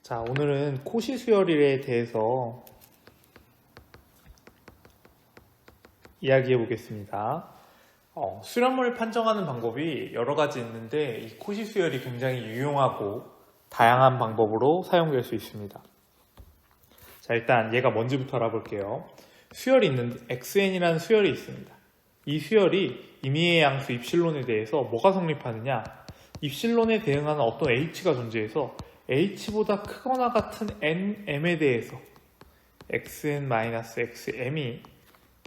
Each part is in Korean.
자, 오늘은 코시 수열에 대해서 이야기해 보겠습니다. 수렴을 판정하는 방법이 여러 가지 있는데 이 코시 수열이 굉장히 유용하고 다양한 방법으로 사용될 수 있습니다. 자, 일단 얘가 뭔지부터 알아볼게요. 수열이 있는 xn이라는 수열이 있습니다. 이 수열이 임의의 양수 입실론에 대해서 뭐가 성립하느냐? 입실론에 대응하는 어떤 h가 존재해서 h보다 크거나 같은 nm에 대해서 xn-xm이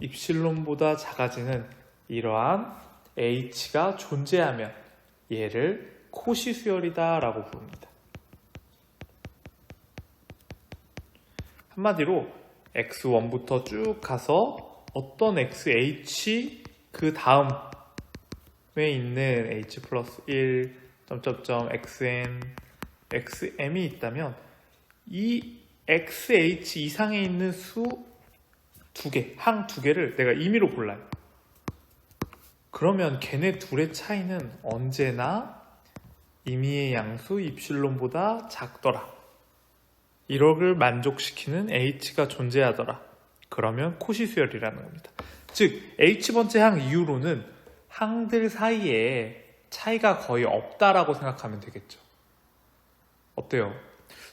입실론보다 작아지는 이러한 h가 존재하면 얘를 코시 수열이다 라고 부릅니다. 한마디로 x1부터 쭉 가서 어떤 xh 그 다음에 있는 h 플러스 1 xn xm이 있다면 이 xh 이상에 있는 수 두 개, 항 두 개를 내가 임의로 골라요. 그러면 걔네 둘의 차이는 언제나 임의의 양수 입실론보다 작더라. 이걸 만족시키는 h가 존재하더라. 그러면 코시 수열이라는 겁니다. 즉 h번째 항 이후로는 항들 사이에 차이가 거의 없다라고 생각하면 되겠죠. 어때요?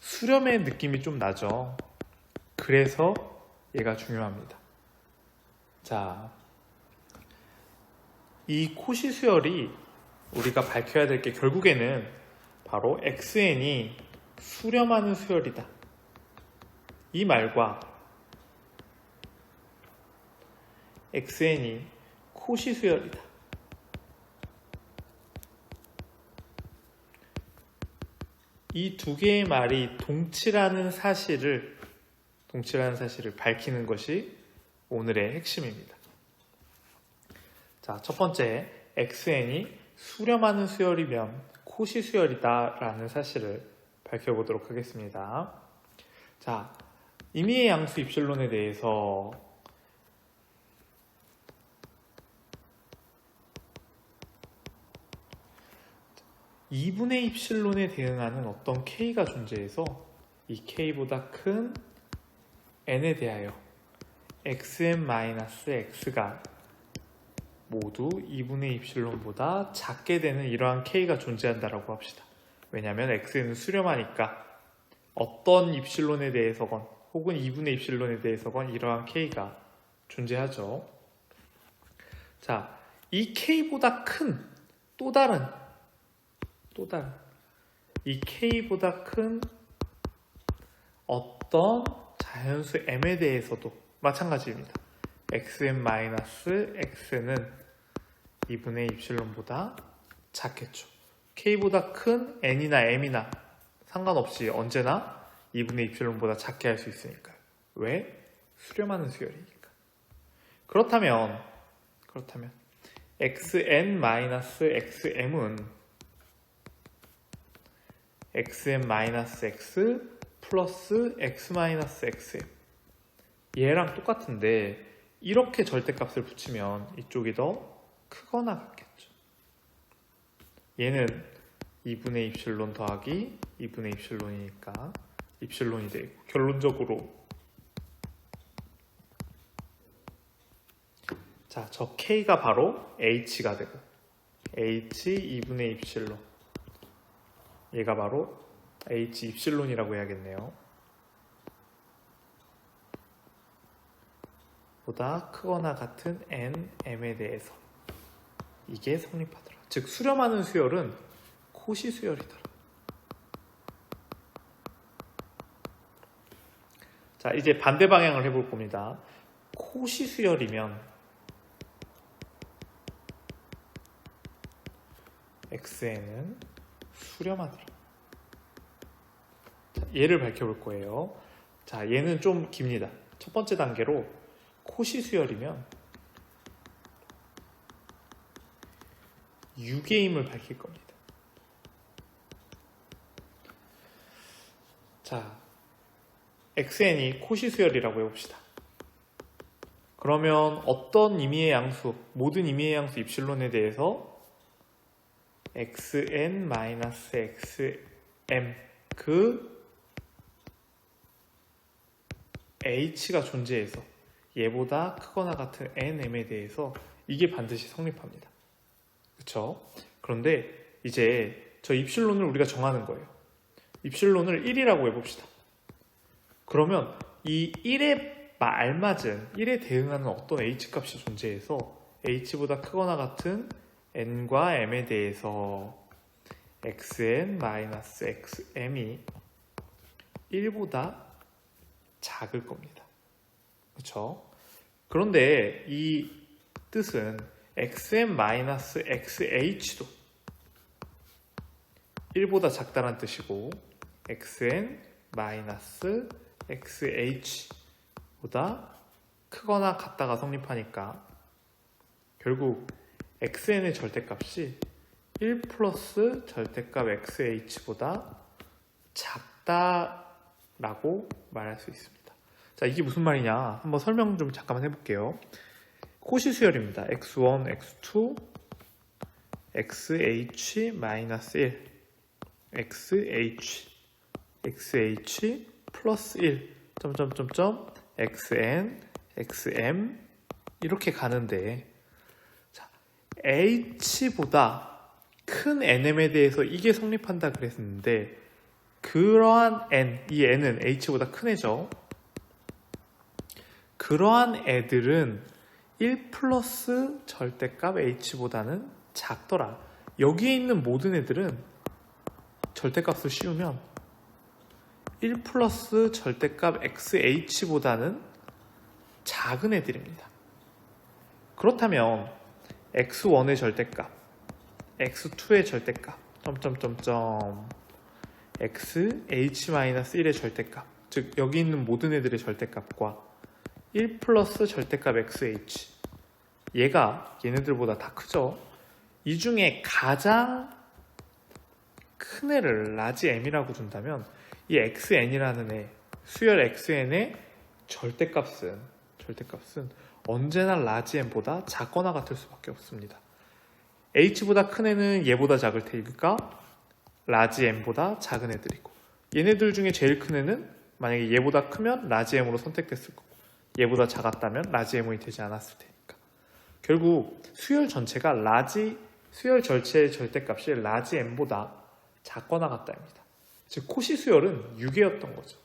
수렴의 느낌이 좀 나죠. 그래서 얘가 중요합니다. 자, 이 코시 수열이 우리가 밝혀야 될 게 결국에는 바로 xn이 수렴하는 수열이다. 이 말과 xn이 코시 수열이다. 이 두 개의 말이 동치라는 사실을 밝히는 것이 오늘의 핵심입니다. 자, 첫 번째, xn이 수렴하는 수열이면 코시 수열이다 라는 사실을 밝혀보도록 하겠습니다. 자, 임의의 양수 입실론에 대해서 (2분의) 입실론에 대응하는 어떤 k가 존재해서 이 k보다 큰 n에 대하여 xn-x가 모두 2분의 입실론보다 작게 되는 이러한 k가 존재한다라고 합시다. 왜냐하면 xn은 수렴하니까 어떤 입실론에 대해서건 혹은 2분의 입실론에 대해서건 이러한 k가 존재하죠. 자, 이 k보다 큰 또 다른 이 k보다 큰 어떤 자연수 m에 대해서도 마찬가지입니다. xn-x는 2분의 입실론보다 작겠죠. k보다 큰 n이나 m이나 상관없이 언제나 2분의 입실론보다 작게 할 수 있으니까요. 왜? 수렴하는 수열이니까. 그렇다면 xn-xm은 xn-x 플러스 x-xm 얘랑 똑같은데 이렇게 절대값을 붙이면 이쪽이 더 크거나 같겠죠. 얘는 2분의 입실론 더하기 2분의 입실론이니까 입실론이 되고 결론적으로 자, 저 k가 바로 h가 되고 h 2분의 입실론 얘가 바로 h 입실론이라고 해야겠네요. 보다 크거나 같은 n, m에 대해서 이게 성립하더라. 즉 수렴하는 수열은 코시 수열이더라. 자, 이제 반대 방향을 해볼 겁니다. 코시 수열이면 xn은 수렴하더라. 자, 얘를 밝혀볼 거예요. 자, 얘는 좀 깁니다. 첫 번째 단계로 코시 수열이면 유계임을 밝힐 겁니다. 자, xn이 코시 수열이라고 해봅시다. 그러면 어떤 임의의 양수, 모든 임의의 양수 입실론에 대해서 xn-xm 그 h가 존재해서 얘보다 크거나 같은 nm에 대해서 이게 반드시 성립합니다. 그쵸? 그런데 이제 저 입실론을 우리가 정하는 거예요. 입실론을 1이라고 해봅시다. 그러면 이 1에 알맞은 1에 대응하는 어떤 h값이 존재해서 h보다 크거나 같은 n과 m에 대해서 xn-xm이 1보다 작을 겁니다. 그렇죠? 그런데 이 뜻은 xn-xh도 1보다 작다는 뜻이고 xn-xh보다 크거나 같다가 성립하니까 결국 xn의 절대값이 1 플러스 절대값 xh보다 작다라고 말할 수 있습니다. 자, 이게 무슨 말이냐? 한번 설명 좀 잠깐만 해볼게요. 코시 수열입니다. x1, x2, xh-1, xh 플러스 1, 점점점점, xn, xm 이렇게 가는데 자, h보다 큰 nm에 대해서 이게 성립한다 그랬는데 그러한 n, 이 n은 h보다 큰 애죠. 그러한 애들은 1 플러스 절대값 h보다는 작더라. 여기에 있는 모든 애들은 절대값을 씌우면 1 플러스 절대값 xh보다는 작은 애들입니다. 그렇다면 x1의 절대값, x2의 절대값, 점점점점, xh-1의 절대값, 즉 여기 있는 모든 애들의 절대값과 1 플러스 절대값 xh, 얘가 얘네들보다 다 크죠. 이 중에 가장 큰 애를 라지 m이라고 둔다면 이 xn이라는 애, 수열 xn의 절대값은 언제나 라지 m보다 작거나 같을 수밖에 없습니다. h보다 큰 애는 얘보다 작을 테니까 라지 m보다 작은 애들이고, 얘네들 중에 제일 큰 애는 만약에 얘보다 크면 라지 m으로 선택됐을 거고 얘보다 작았다면 라지 m이 되지 않았을 테니까 결국 수열 전체가 수열 전체의 절대값이 라지 m보다 작거나 같다입니다. 즉 코시 수열은 6개였던 거죠.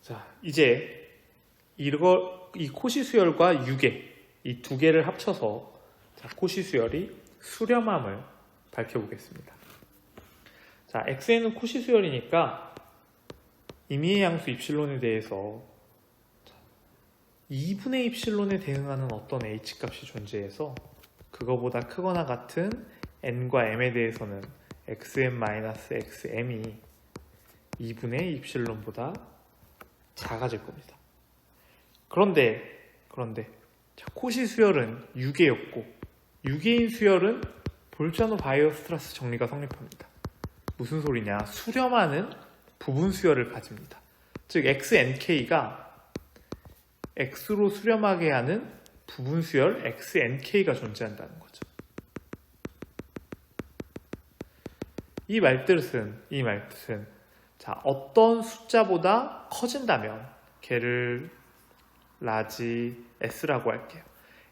자, 이제 이 코시 수열과 유계, 이 두 개를 합쳐서 코시 수열이 수렴함을 밝혀보겠습니다. 자, xn은 코시 수열이니까 임의의 양수 입실론에 대해서 2분의 입실론에 대응하는 어떤 h값이 존재해서 그거보다 크거나 같은 n과 m에 대해서는 xn-xm이 2분의 입실론보다 작아질 겁니다. 그런데 코시 수열은 유계였고 유계인 수열은 볼자노 바이어스트라스 정리가 성립합니다. 무슨 소리냐? 수렴하는 부분 수열을 가집니다. 즉 xnk가 x로 수렴하게 하는 부분 수열 xnk가 존재한다는 거죠. 이 말뜻은 자, 어떤 숫자보다 커진다면 걔를 라지 s라고 할게요.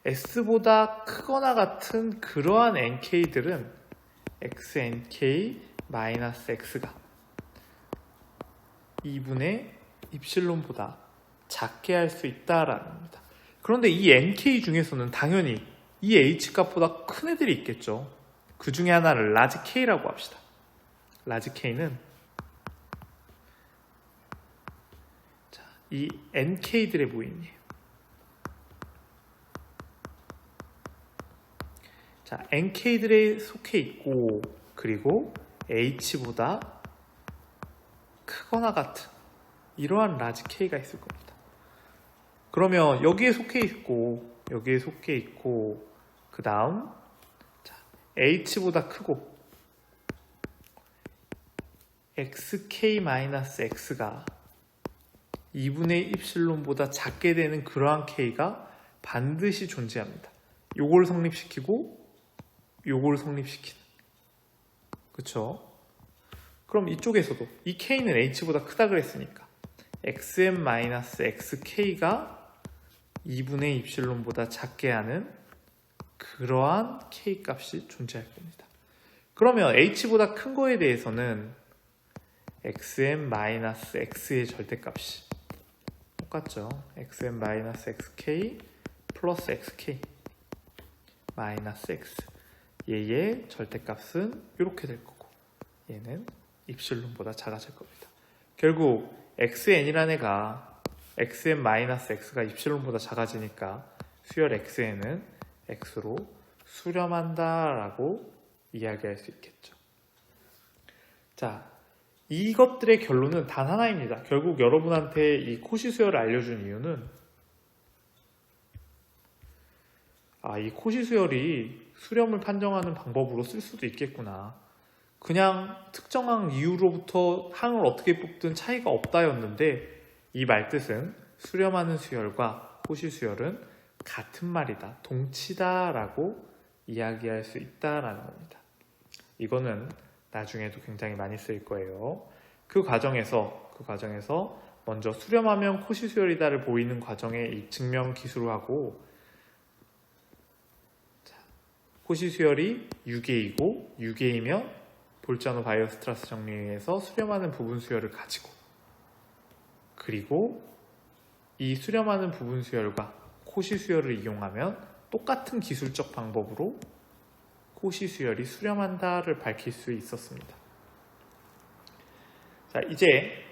s보다 크거나 같은 그러한 nk들은 xnk-x가 2분의 입실론보다 작게 할 수 있다라는 겁니다. 그런데 이 nk 중에서는 당연히 이 h값보다 큰 애들이 있겠죠. 그 중에 하나를 라지 k라고 합시다. 라지 k는 이 nk들의 모임이에요. 자, nk들에 속해 있고 그리고 h보다 크거나 같은 이러한 라지 k가 있을 겁니다. 그러면 여기에 속해 있고 그 다음 h보다 크고 xk-x가 2분의 입실론보다 작게 되는 그러한 k가 반드시 존재합니다. 요걸 성립시키고 요걸 성립시키는. 그쵸? 그럼 이쪽에서도 이 k는 h보다 크다 그랬으니까 xm-xk가 2분의 입실론보다 작게 하는 그러한 k 값이 존재할 겁니다. 그러면 h보다 큰 거에 대해서는 xm-x의 절대값이 똑같죠. xm-xk 플러스 xk 마이너스 x, 얘의 절대값은 이렇게 될 거고 얘는 입실론보다 작아질 겁니다. 결국 xn이라는 애가 xn-x가 입실론보다 작아지니까 수열 xn은 x로 수렴한다 라고 이야기할 수 있겠죠. 자, 이것들의 결론은 단 하나입니다. 결국 여러분한테 이 코시 수열을 알려준 이유는 이 코시 수열이 수렴을 판정하는 방법으로 쓸 수도 있겠구나. 그냥 특정한 이유로부터 항을 어떻게 뽑든 차이가 없다였는데 이 말뜻은 수렴하는 수열과 코시 수열은 같은 말이다, 동치다 라고 이야기할 수 있다라는 겁니다. 이거는 나중에도 굉장히 많이 쓰일 거예요. 그 과정에서 먼저 수렴하면 코시 수열이다를 보이는 과정에 이 증명 기술하고 코시 수열이 유계이고 유계이면 볼자노 바이어스트라스 정리에 의해서 수렴하는 부분 수열을 가지고 그리고 이 수렴하는 부분 수열과 코시 수열을 이용하면 똑같은 기술적 방법으로 코시 수열이 수렴한다를 밝힐 수 있었습니다. 자, 이제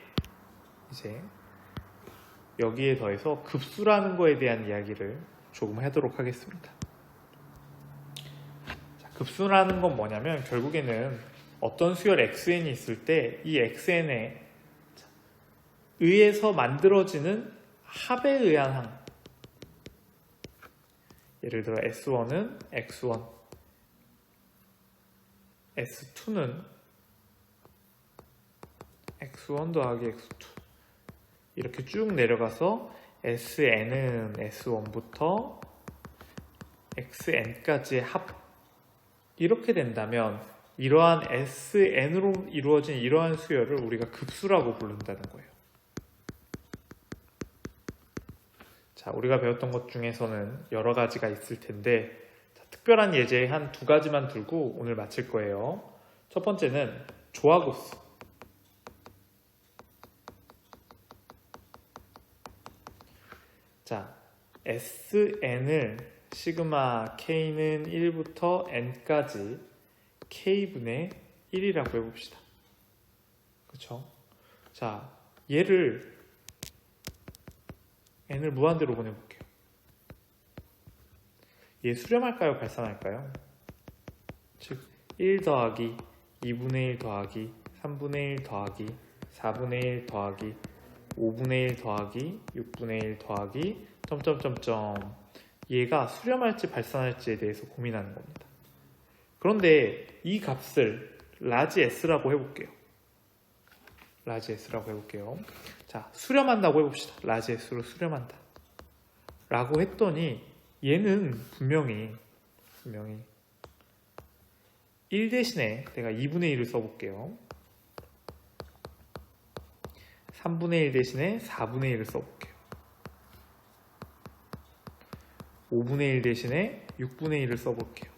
여기에 더해서 급수라는 거에 대한 이야기를 조금 하도록 하겠습니다. 자, 급수라는 건 뭐냐면 결국에는 어떤 수열 xn이 있을 때 이 xn에 의해서 만들어지는 합에 의한 항, 예를 들어 S1은 x1, S2는 x1 더하기 x2 이렇게 쭉 내려가서 SN은 S1부터 XN까지의 합 이렇게 된다면 이러한 SN으로 이루어진 이러한 수열을 우리가 급수라고 부른다는 거예요. 자, 우리가 배웠던 것 중에서는 여러 가지가 있을 텐데 특별한 예제 한 두 가지만 들고 오늘 마칠 거예요. 첫 번째는 조화급수. 자, SN을 시그마 K는 1부터 N까지 K분의 1이라고 해봅시다. 그쵸? 자, 얘를 N을 무한대로 보내볼게요. 얘 수렴할까요? 발산할까요? 즉 1 더하기 2분의 1 더하기 3분의 1 더하기 4분의 1 더하기 5분의 1 더하기 6분의 1 더하기 점점점점 얘가 수렴할지 발산할지에 대해서 고민하는 겁니다. 그런데 이 값을 라지 S라고 해볼게요. 라지 S라고 해볼게요. 자, 수렴한다고 해봅시다. 라지 S로 수렴한다 라고 했더니 얘는 분명히 1 대신에 내가 2분의 1을 써볼게요. 3분의 1 대신에 4분의 1을 써볼게요. 5분의 1 대신에 6분의 1을 써볼게요.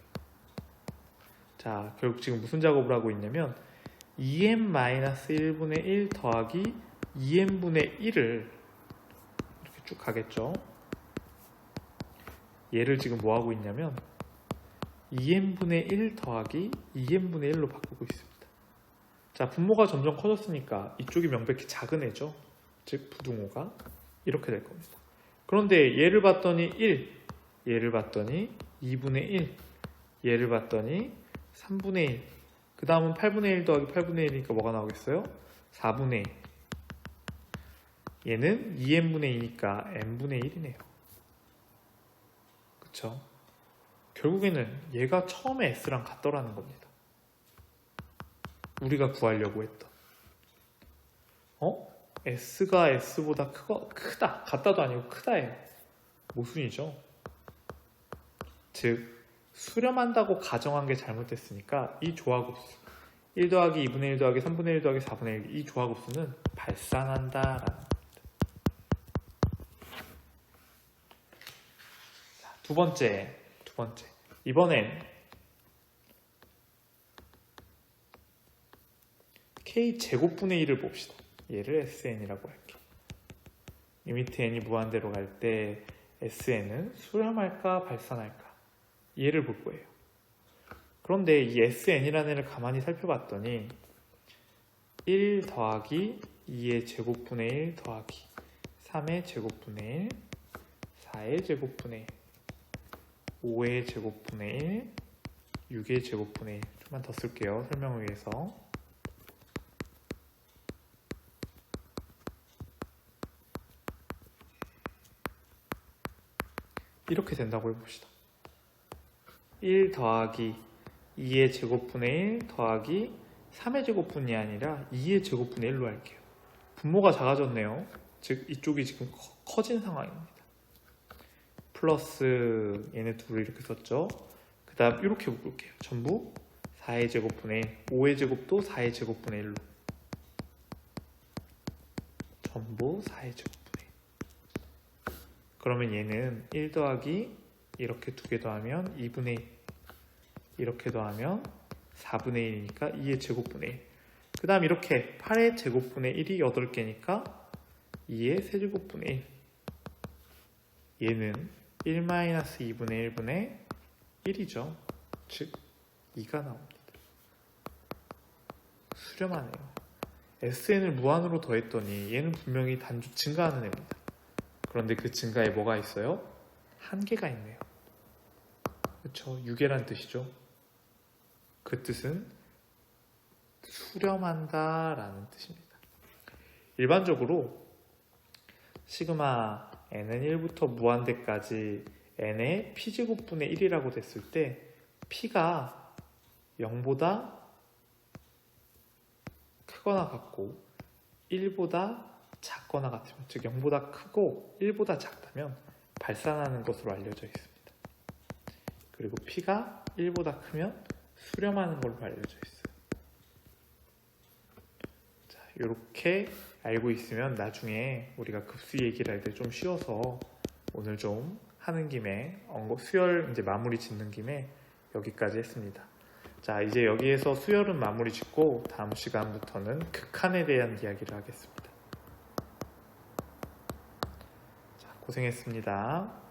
자, 결국 지금 무슨 작업을 하고 있냐면 2n-1분의 1 더하기 2n분의 1을 이렇게 쭉 가겠죠. 얘를 지금 뭐 하고 있냐면 2n분의 1 더하기 2n분의 1로 바꾸고 있습니다. 자, 분모가 점점 커졌으니까 이쪽이 명백히 작은 애죠. 즉 부등호가 이렇게 될 겁니다. 그런데 얘를 봤더니 1, 얘를 봤더니 2분의 1, 얘를 봤더니 3분의 1, 그 다음은 8분의 1 더하기 8분의 1이니까 뭐가 나오겠어요? 4분의 1. 얘는 2n분의 2니까 n분의 1이네요. 그쵸? 결국에는 얘가 처음에 s랑 같더라는 겁니다. 우리가 구하려고 했던 s가 s보다 크다, 같다도 아니고 크다예요. 모순이죠. 즉 수렴한다고 가정한 게 잘못됐으니까 이 조합급수 1 더하기 2분의 1 더하기 3분의 1 더하기 4분의 1 이 조합급수는 발산한다라는 겁니다. 자, 두 번째 이번엔 k제곱분의 1을 봅시다. 얘를 SN이라고 할게요. 리미트 n이 무한대로 갈 때 SN은 수렴할까 발산할까 얘를 볼 거예요. 그런데 이 SN이라는 애를 가만히 살펴봤더니 1 더하기 2의 제곱분의 1 더하기 3의 제곱분의 1 4의 제곱분의 1 5의 제곱분의 1 6의 제곱분의 1 좀만 더 쓸게요. 설명을 위해서. 이렇게 된다고 해봅시다. 1 더하기 2의 제곱분의 1 더하기 3의 제곱분이 아니라 2의 제곱분의 1로 할게요. 분모가 작아졌네요. 즉 이쪽이 지금 커진 상황입니다. 플러스 얘네 둘을 이렇게 썼죠. 그 다음 이렇게 묶을게요. 전부 4의 제곱분의 1 5의 제곱도 4의 제곱분의 1로 전부 4의 제곱분의 1 그러면 얘는 1 더하기 이렇게 두 개 더하면 2분의 1 이렇게 더하면 4분의 1이니까 2의 제곱분의 1 그 다음 이렇게 8의 제곱분의 1이 8개니까 2의 세제곱분의 1 얘는 1-2분의 1분의 1이죠. 즉 2가 나옵니다. 수렴하네요. SN을 무한으로 더했더니 얘는 분명히 단주 증가하는 애입니다. 그런데 그 증가에 뭐가 있어요? 한계가 있네요. 그렇죠? 유계란 뜻이죠. 그 뜻은 수렴한다 라는 뜻입니다. 일반적으로 시그마 n은 1부터 무한대까지 n의 p제곱분의 1이라고 됐을 때 p가 0보다 크거나 같고 1보다 작거나 같으면 즉 0보다 크고 1보다 작다면 발산하는 것으로 알려져 있습니다. 그리고 p가 1보다 크면 수렴하는 걸로 알려져 있어요. 자, 이렇게 알고 있으면 나중에 우리가 급수 얘기를 할 때 좀 쉬워서 오늘 좀 하는 김에 수열 이제 마무리 짓는 김에 여기까지 했습니다. 자, 이제 여기에서 수열은 마무리 짓고 다음 시간부터는 극한에 대한 이야기를 하겠습니다. 자, 고생했습니다.